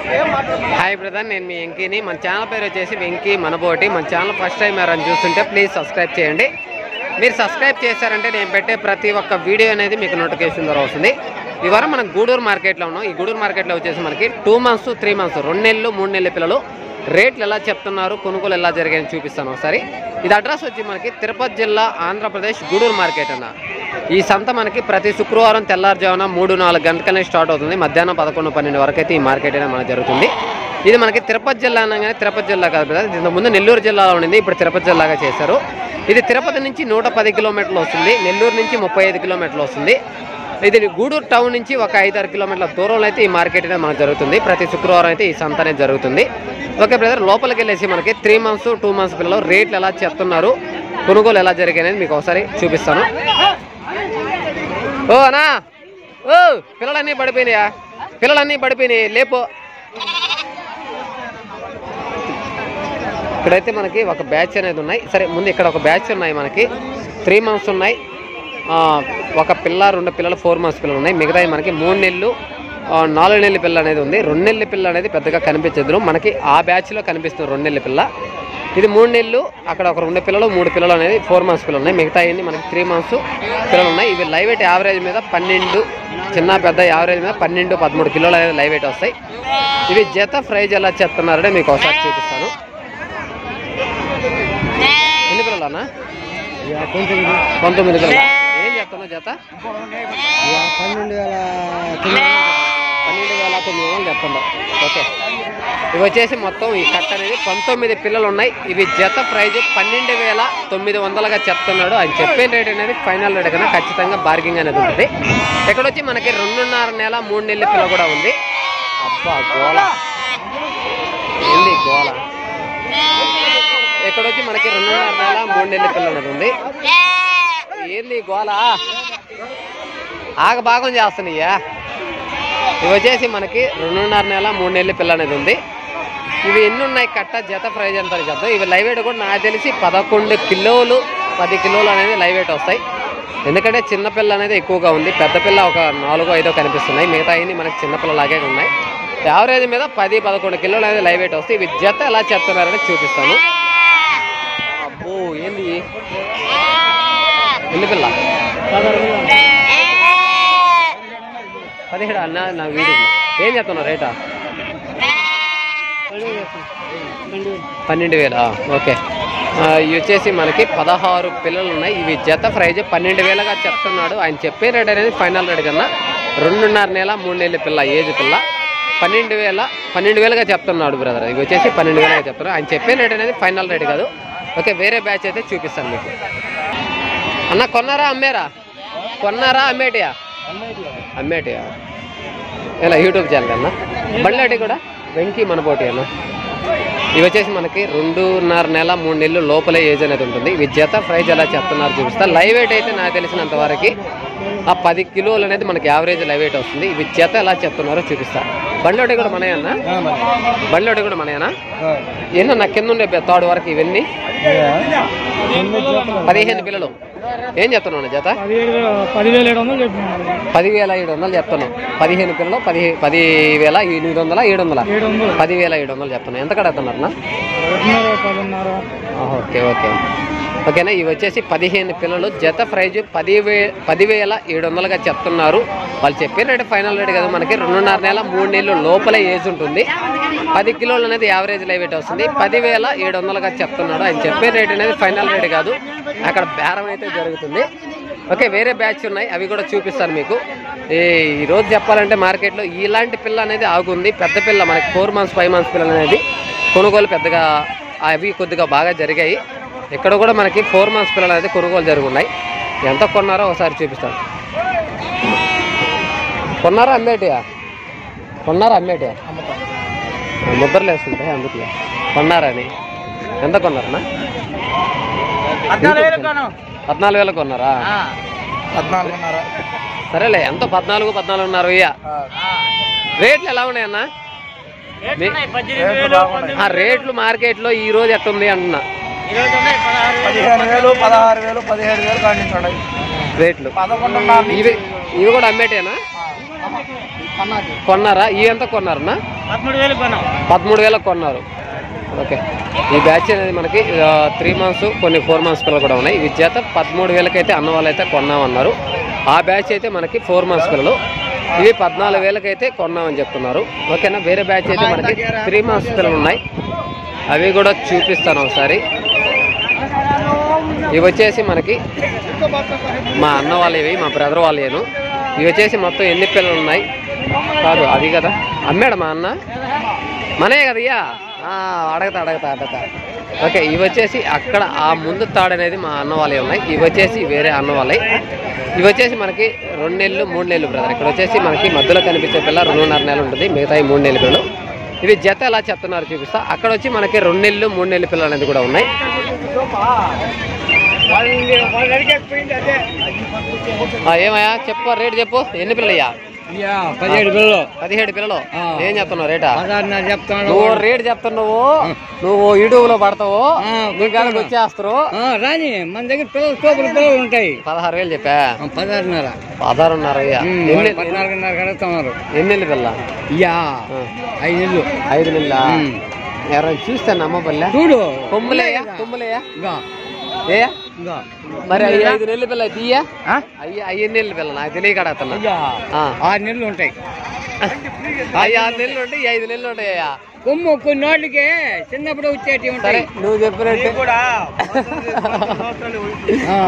Hi brother, నేను మీ వెంకీని. మన channel పేరు వచ్చేసి వెంకీ మనబోటి. మన ఛానల్ ఫస్ట్ టైం ఎవరైనా చూస్తుంటే ప్లీజ్ సబ్స్క్రైబ్ చేయండి. మీరు సబ్స్క్రైబ్ చేశారంటే నేను పెట్టే ప్రతి ఒక్క వీడియో అనేది మీకు నోటిఫికేషన్ ద్వారా వస్తుంది. ఈ వారం మనం గూడూరు మార్కెట్లో ఉన్నాం. ఈ గూడూరు మార్కెట్లో వచ్చేసి మనకి 2 months 3 months 2 నెలలు 3 నెలల పిల్లలు రేట్లు ఎలా చెప్తున్నారు, కొనుగోలు ఎలా జరిగాయని చూపిస్తాను ఒకసారి. ఇది అడ్రస్ వచ్చి మనకి తిరుపతి జిల్లా, ఆంధ్రప్రదేశ్, గూడూరు మార్కెట్ అన్న. ఈ సంత మనకి ప్రతి శుక్రవారం తెల్లారుజామున 3-4 గంటలనే స్టార్ట్ అవుతుంది. మధ్యాహ్నం 11-12 వరకు అయితే ఈ మార్కెట్ అనేది మనకు జరుగుతుంది. ఇది మనకి తిరుపతి జిల్లా అనగానే తిరుపతి జిల్లా కాదు కదా, ఇంతకుముందు నెల్లూరు జిల్లాలో ఉండింది, ఇప్పుడు తిరుపతి జిల్లాగా చేశారు. ఇది తిరుపతి నుంచి 110 కిలోమీటర్లు వస్తుంది, నెల్లూరు నుంచి 35 కిలోమీటర్లు వస్తుంది. ఇది గూడూరు టౌన్ నుంచి ఒక 5-6 కిలోమీటర్ల దూరంలో అయితే ఈ మార్కెట్ అనేది మనకు జరుగుతుంది. ప్రతి శుక్రవారం అయితే ఈ సంత అనేది జరుగుతుంది. ఓకే బ్రదర్, లోపలికి వెళ్ళేసి మనకి 3 months 2 months పిల్లలు రేట్లు ఎలా చెప్తున్నారు, కొనుగోలు ఎలా జరిగాయి అనేది మీకు ఒకసారి చూపిస్తాను. ఓ అన్నా, ఓ పిల్లలన్నీ పడిపోయినాయా? పిల్లలన్నీ పడిపోయినాయి, లేపో. ఇక్కడైతే మనకి ఒక బ్యాచ్ అనేది ఉన్నాయి. సరే, ముందు ఇక్కడ ఒక బ్యాచ్ ఉన్నాయి, మనకి 3 months ఉన్నాయి, ఒక పిల్ల 2 పిల్లలు 4 months పిల్లలు ఉన్నాయి. మిగతాయి మనకి 3 నెలలు 4 నెలల పిల్ల అనేది ఉంది. 2 నెలల పిల్ల అనేది పెద్దగా కనిపించదు మనకి, ఆ బ్యాచ్లో కనిపిస్తుంది 2 నెలల పిల్ల. ఇది 3 నెలలు, అక్కడ ఒక 2 పిల్లలు 3 పిల్లలు అనేది 4 months పిల్లలు ఉన్నాయి. మిగతా అన్ని మనకి 3 months పిల్లలు ఉన్నాయి. ఇవి లైవ్ వెయిట్ యావరేజ్ మీద 12, చిన్న పెద్ద యావరేజ్ మీద 12-13 కిలోలు అనేది లైవ్ వెయిట్ వస్తాయి. ఇవి జత ప్రైజ్ ఎలా చెప్తున్నారంటే మీకు ఒకసారి చూపిస్తాను. ఎన్ని పిల్లలు అన్న? 19 పిల్లలు. ఏం చెప్తున్నా జత? 12,900 చెప్తున్నా. ఓకే, ఇవి వచ్చేసి మొత్తం ఈ కట్ట అనేది 19 పిల్లలు ఉన్నాయి. ఇవి జత ప్రైజ్ 12,900గా చెప్తున్నాడు. ఆయన చెప్పే రేట్ అనేది ఫైనల్ రేట్ కన్నా ఖచ్చితంగా బార్గింగ్ అనేది ఉంటుంది. ఇక్కడ వచ్చి మనకి 2.5 నెల 3 నెలల పిల్ల కూడా ఉంది. అబ్బా గోల ఏంది గోల. ఇక్కడ వచ్చి మనకి 2.5 నెల 3 నెలల పిల్ల అనేది ఉంది. ఏంది గోల, ఆగ భాగం చేస్తున్నాయ్యా. ఇవి వచ్చేసి మనకి 2.5 నెల 3 నెలల పిల్ల అనేది ఉంది. ఇవి ఎన్ని ఉన్నాయి కట్ట జత ప్రైజ్ ఎంత చెప్తాం. ఇవి లైవ్ వెయిట్ కూడా నాకు తెలిసి 11 కిలోలు 10 కిలోలు అనేది లైవ్ వెయిట్ వస్తాయి. ఎందుకంటే చిన్నపిల్ల అనేది ఎక్కువగా ఉంది, పెద్ద పిల్ల ఒక 4-5 కనిపిస్తున్నాయి. మిగతా అన్ని మనకి చిన్నపిల్లలాగే ఉన్నాయి. యావరేజ్ మీద 10-11 కిలోలు అనేది లైవ్ వెయిట్ వస్తాయి. ఇవి జత ఎలా చెప్తున్నారని చూపిస్తాను. అబ్బో ఏంది ఎన్ని పిల్ల? 17 అన్న నా వీడియో. ఏం చెప్తున్నా రేటా? 12,000. ఓకే, ఇవి వచ్చేసి మనకి 16 పిల్లలు ఉన్నాయి. ఇవి జత ప్రైజ్ 12,000గా చెప్తున్నాడు. ఆయన చెప్పే రేట్ అనేది ఫైనల్ రేట్ కన్నా 2.5 నెల 3 నెలల పిల్ల ఏజ్ పిల్ల 12,000గా చెప్తున్నాడు బ్రదర్. ఇవి వచ్చేసి 12,000గా చెప్తున్నాడు. ఆయన చెప్పే రేట్ అనేది ఫైనల్ రేట్ కాదు. ఓకే, వేరే బ్యాచ్ అయితే చూపిస్తాను మీకు. అన్న కొన్నారా అమ్మేరా? కొన్నారా అమ్మేటియా? అమ్మేటియా? ఇలా యూట్యూబ్ ఛానల్ అన్న బళ్ళేటి కూడా వెంకీ మనబోటి అన్న. ఇవి వచ్చేసి మనకి 2.5 నెల 3 నెలలు లోపలే ఏజ్ అనేది ఉంటుంది. ఇవి జత ప్రైజ్ ఎలా చెప్తున్నారు చూపిస్తా. లైవ్ వెయిట్ అయితే నాకు తెలిసినంత వరకు 10 కిలోలు అనేది మనకి యావరేజ్ లైవ్ వెయిట్ వస్తుంది. ఇవి జత ఎలా చెప్తున్నారో చూపిస్తా. బండ్లోటి కూడా మనయన్నా? బండ్లోటి కూడా మనయనా? ఎన్నన్నా కింద ఉండే తాడు వరకు ఇవన్నీ 15 పిల్లలు. ఏం చెప్తున్నావు జత? 10,700 చెప్తున్నావు. 15 పిల్లలు 10,800 700 10,700 చెప్తున్నావు. ఎంత కడుగుతున్నారన్నా? ఓకే ఓకే ఓకేనా. ఇవి వచ్చేసి 15 పిల్లలు జత ప్రైజ్ 10,700గా చెప్తున్నారు. వాళ్ళు చెప్పే రేటు ఫైనల్ రేట్ కదా. మనకి 2.5 నెల 3 నెలలు లోపలే ఏజ్ ఉంటుంది. 10 కిలోలు అనేది యావరేజ్ లైవ్ వెయిట్ వస్తుంది. 10,700గా చెప్తున్నాడు. ఆయన చెప్పే రేట్ అనేది ఫైనల్ రేట్ కాదు, అక్కడ బేరం అయితే జరుగుతుంది. ఓకే, వేరే బ్యాచ్ ఉన్నాయి, అవి కూడా చూపిస్తాను మీకు. ఈరోజు చెప్పాలంటే మార్కెట్లో ఇలాంటి పిల్ల అనేది ఆగుంది. పెద్ద పిల్ల మనకి 4 months 5 months పిల్లలు అనేది కొనుగోలు పెద్దగా అవి కొద్దిగా బాగా జరిగాయి. ఇక్కడ కూడా మనకి 4 months పిల్లలు అనేది కొనుగోలు జరుగున్నాయి. ఎంత కొన్నారో ఒకసారి చూపిస్తాను. కొన్నారా అమ్మేటియా? కొన్నారా అమ్మేటియా? ముద్రలు వేస్తుంటాయి అందుకు కొన్నారని. ఎంత కొన్నారన్నా? 14,000 కొన్నారా? 14,500. సరేలే, ఎంతో 14,500 ఇయ్య. రేట్లు ఎలా ఉన్నాయన్నా? రేట్లు మార్కెట్లో ఈ రోజు ఎట్టుంది అంటున్నా? 15,000 16,000 17,000 కానించాడు రేట్లు. ఇవి కూడా అమ్మేటేనా? కొన్నారా? ఇవి ఎంత కొన్నారన్నా? 13,000 కొన్నాం. 13,000 కొన్నారు. ఓకే, ఈ బ్యాచ్ అనేది మనకి 3 months కొన్ని 4 months పిల్లలు కూడా ఉన్నాయి. ఇవి చేత 13,000 అయితే అన్న వాళ్ళు అయితే కొన్నామన్నారు. ఆ బ్యాచ్ అయితే మనకి 4 months పిల్లలు, ఇవి 14,000 అయితే కొన్నామని చెప్తున్నారు. ఓకేనా, వేరే బ్యాచ్ అయితే మనకి 3 months పిల్లలు ఉన్నాయి, అవి కూడా చూపిస్తాను ఒకసారి. ఇవి వచ్చేసి మనకి మా అన్న వాళ్ళవి, మా బ్రదర్ వాళ్ళేను. ఇవి వచ్చేసి మొత్తం ఎన్ని పిల్లలు ఉన్నాయి కాదు అది కదా, అమ్మాడు మా అన్న మనే కదయ్యా, అడగతా. ఓకే, ఇవి వచ్చేసి అక్కడ ఆ ముందు తాడు అనేది మా అన్న వాళ్ళే ఉన్నాయి. ఇవి వచ్చేసి వేరే అన్న వాళ్ళవి. ఇవి వచ్చేసి మనకి 2 నెలలు 3 నెలలు బ్రదర్. ఇక్కడ వచ్చేసి మనకి మధ్యలో కనిపించే పిల్ల 2.5 నెలలు ఉంటుంది, మిగతా 3 నెలల పిల్లలు. ఇవి జత ఎలా చెప్తున్నారు చూపిస్తా. అక్కడ వచ్చి మనకి 2 నెలలు 3 నెలల పిల్లలు అనేది కూడా ఉన్నాయి. ఏమయ్యా చెప్పు, రేటు చెప్పు. ఎన్ని పిల్లయ్యా? 17 పిల్లలు. 17 పిల్లలు. ఏం చెప్తున్నావు రేటా? 16 చెప్తాను. నువ్వు రేటు చెప్తున్నావు, నువ్వు యూట్యూబ్ లో పడతావు, నీ కాడికి వచ్చేస్తారు. రాని మన దగ్గర పిల్లలు సూపర్ పిల్లలు ఉంటాయి. 16,000 చెప్పా. 16,500. 16,500 అయ్యా. 14,500 కడుగుతున్నారు. ఎన్ని నెలలు పిల్ల? 5 నెలలు. 5 నెలల. ఎవరైనా చూస్తాను అమ్మబల్లె చూడు. కొమ్ములేయా? ఏ మరి 5 నెలల పిల్ల తీయా? 5 నెలల పిల్ల నాకు తెలియక అడుగుతున్నా. 6 నెలలు ఉంటాయి. 6 నెలలు ఉంటాయి, 5 నెలలు ఉంటాయా? కొమ్ము కొన్ని వాటికి చిన్నప్పుడు వచ్చేటి ఉంటాయి. నువ్వు చెప్పినట్టు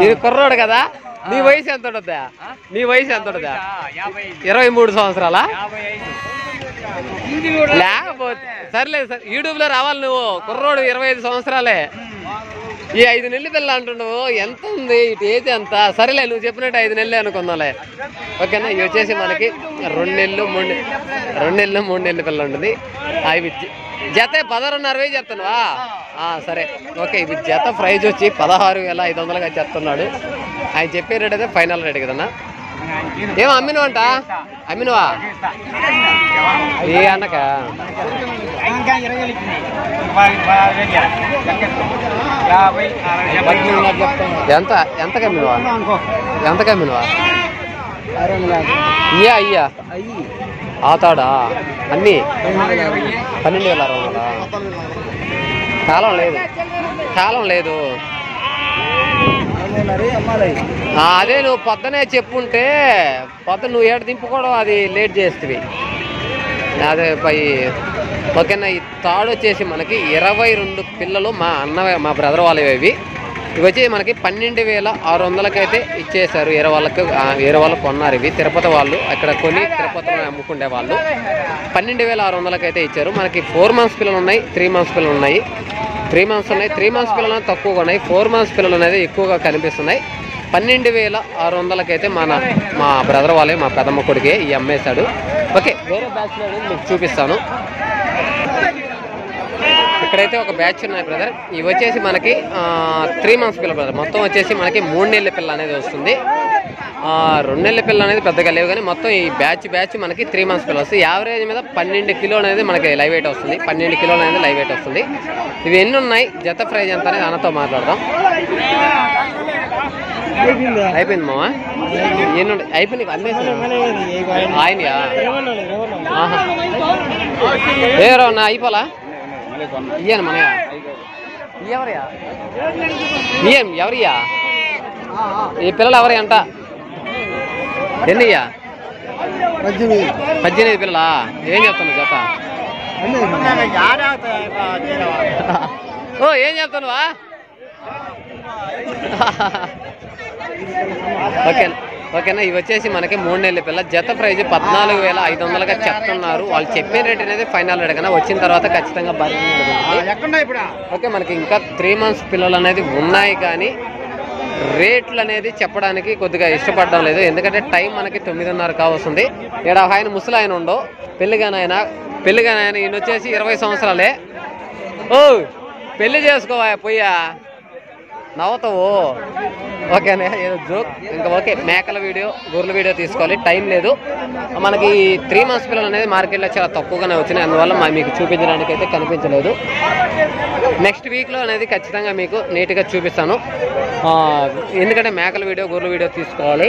ఇది కుర్రోడు కదా. నీ వయసు ఎంత ఉంటుందా? నీ వయసు ఎంత ఉంటుందా? 23 సంవత్సరాలా? లేకపోతే సర్లేదు సార్, యూట్యూబ్ లో రావాలి నువ్వు. కుర్రోడు 25 సంవత్సరాలే, ఈ 5 నెలల పిల్ల అంటున్నావు. ఎంత ఉంది ఇటు ఏజ్ ఎంత? సరేలే, నువ్వు చెప్పినట్టు 5 నెలలే అనుకుందాంలే. ఓకేనా, ఇవి వచ్చేసి మనకి 2 నెలలు 3 నెలల పిల్ల ఉంటుంది. అవి జత 16,500 చెప్తున్నావా? సరే ఓకే, ఇవి జత ప్రైజ్ వచ్చి 16,500గా చెప్తున్నాడు. ఆయన చెప్పే రేట్ అయితే ఫైనల్ రేట్ కదన్నా. ఏమో అమ్మినవంట? అమ్మినవా? ఏ అన్నక ఎంత కమ్మినవా? ఎంత కమ్మినవా? ఇయ్యా అయ్యా ఆతాడా అన్నీ 12,600. కాలం లేదు. అదే నువ్వు పొద్దునే చెప్పుంటే పొద్దున నువ్వు ఏడు దింపుకోవడం అది లేట్ చేస్తుంది. అదే పై ఓకేనా. ఈ తాడు వచ్చేసి మనకి 22 పిల్లలు మా బ్రదర్ వాళ్ళవి. ఇవి వచ్చి మనకి 12,600 అయితే ఇచ్చేసారు. వేరే వాళ్ళు కొన్నారు. ఇవి తిరుపతి వాళ్ళు అక్కడ కొని తిరుపతిలో అమ్ముకుండే వాళ్ళు 12,600 అయితే ఇచ్చారు. మనకి 4 months పిల్లలు ఉన్నాయి, 3 months పిల్లలు ఉన్నాయి. 3 months ఉన్నాయి. 3 months పిల్లలు తక్కువగా ఉన్నాయి, 4 months పిల్లలు అనేది ఎక్కువగా కనిపిస్తున్నాయి. 12,600 అయితే మా బ్రదర్ వాళ్ళే, మా పెదమ్మ కొడుకే ఈ అమ్మేశాడు. ఓకే, వేరే బ్యాచ్ మీకు చూపిస్తాను. ఇక్కడైతే ఒక బ్యాచ్ ఉన్నాయి బ్రదర్. ఇవి వచ్చేసి మనకి 3 months పిల్ల బ్రదర్. మొత్తం వచ్చేసి మనకి 3 నెలల పిల్ల అనేది వస్తుంది. 2 నెలల పిల్ల అనేది పెద్దగా లేవు, కానీ మొత్తం ఈ బ్యాచ్ మనకి 3 months పిల్ల వస్తుంది. యావరేజ్ మీద 12 కిలోలు అనేది మనకి లైవ్ వెయిట్ వస్తుంది. 12 కిలోలు అనేది లైవ్ వెయిట్ వస్తుంది. ఇవి ఎన్ని ఉన్నాయి, జత ప్రైజ్ ఎంత అనేది అన్నతో మాట్లాడదాం. అయిపోయింది మామా? ఎన్ని అయిపోయింది? అమ్మేసి ఆయనయా? ఏ రౌన్నా అయిపోలా? ఇయ్యాను మనయా? ఎవరియా? ఎవరియా? ఈ పిల్లలు ఎవరి అంట? ఎన్నయ్యా? 18 పిల్లలా? ఏం చెప్తున్నావు జత? ఓ ఏం చెప్తున్నావా? ఓకేనా. ఇవి వచ్చేసి మనకి 3 నెలల పిల్ల. జత ప్రైజ్ 14,500గా చెప్తున్నారు. వాళ్ళు చెప్పే రేట్ అనేది ఫైనల్ రేట్ కన్నా వచ్చిన తర్వాత ఖచ్చితంగా ఓకే. మనకి ఇంకా 3 months పిల్లలు అనేది ఉన్నాయి, కానీ రేట్లు అనేది చెప్పడానికి కొద్దిగా ఇష్టపడడం లేదు. ఎందుకంటే టైం మనకి 9:30 కావస్తుంది. ఇక్కడ ఆయన ముసలి ఆయన ఉండవు, పెళ్ళిగానైనా ఈయన వచ్చేసి 20 సంవత్సరాలే. ఓ పెళ్లి చేసుకోవా పోయా? నవ్వుతావు ఓకేనా, ఏదో జోక్. ఇంకా ఓకే, మేకల వీడియో గొర్రెల వీడియో తీసుకోవాలి, టైం లేదు మనకి. 3 months పిల్లలు అనేది మార్కెట్లో చాలా తక్కువగానే వచ్చినాయి, అందువల్ల మీకు చూపించడానికి అయితే కనిపించలేదు. నెక్స్ట్ వీక్లో అనేది ఖచ్చితంగా మీకు నీట్గా చూపిస్తాను, ఎందుకంటే మేకల వీడియో గొర్రెల వీడియో తీసుకోవాలి.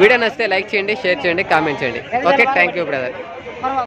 వీడియో నచ్చితే లైక్ చేయండి, షేర్ చేయండి, కామెంట్ చేయండి. Okay, thank you brother.